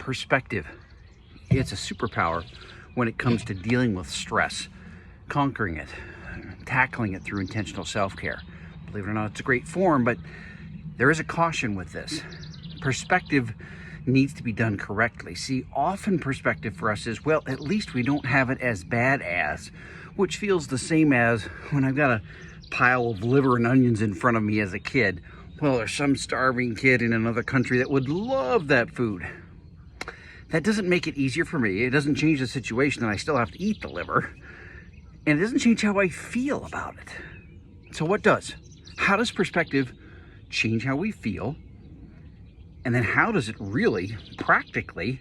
perspective. It's a superpower when it comes to dealing with stress, conquering it, tackling it through intentional self-care. Believe it or not, it's a great form, but there is a caution with this. Perspective needs to be done correctly. See, often perspective for us is, well, at least we don't have it as bad as, which feels the same as when I've got a pile of liver and onions in front of me as a kid. Well, there's some starving kid in another country that would love that food. That doesn't make it easier for me. It doesn't change the situation that I still have to eat the liver. And it doesn't change how I feel about it. So what does? How does perspective change how we feel? And then how does it really, practically,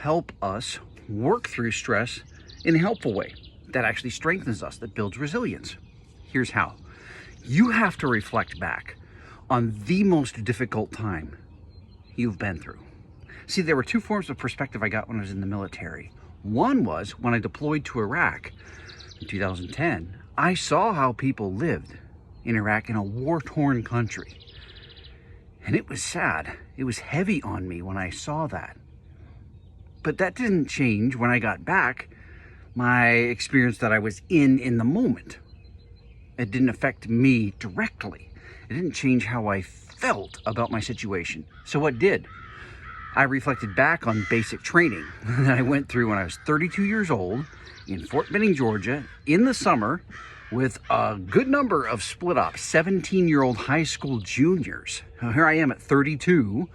help us work through stress in a helpful way that actually strengthens us, that builds resilience? Here's how. You have to reflect back on the most difficult time you've been through. See, there were two forms of perspective I got when I was in the military. One was when I deployed to Iraq in 2010. I saw how people lived in Iraq, in a war-torn country. And it was sad. It was heavy on me when I saw that. But that didn't change when I got back my experience that I was in the moment. It didn't affect me directly. It didn't change how I felt about my situation. So what did? I reflected back on basic training that I went through when I was 32 years old in Fort Benning, Georgia, in the summer, with a good number of split ops, 17-year-old high school juniors. Now, here I am at 32,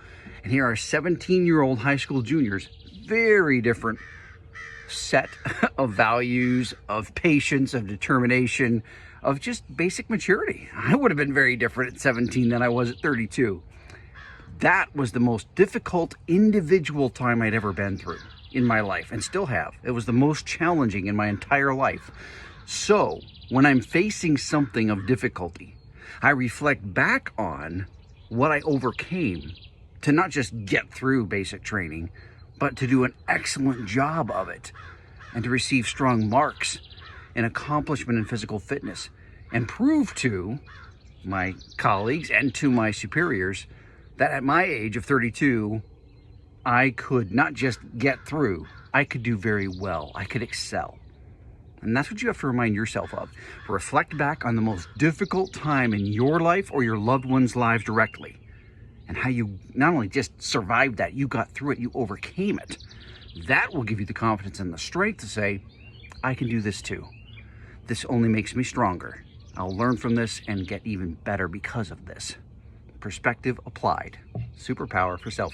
and here are 17-year-old high school juniors, very different set of values, of patience, of determination, of just basic maturity. I would have been very different at 17 than I was at 32. That was the most difficult individual time I'd ever been through in my life, and still have. It was the most challenging in my entire life. So, when I'm facing something of difficulty, I reflect back on what I overcame to not just get through basic training, but to do an excellent job of it, and to receive strong marks in accomplishment and physical fitness, and prove to my colleagues and to my superiors that at my age of 32, I could not just get through, I could do very well, I could excel. And that's what you have to remind yourself of. Reflect back on the most difficult time in your life or your loved ones' lives directly, and how you not only just survived that, you got through it, you overcame it. That will give you the confidence and the strength to say, I can do this too. This only makes me stronger. I'll learn from this and get even better because of this. Perspective applied. Superpower for self.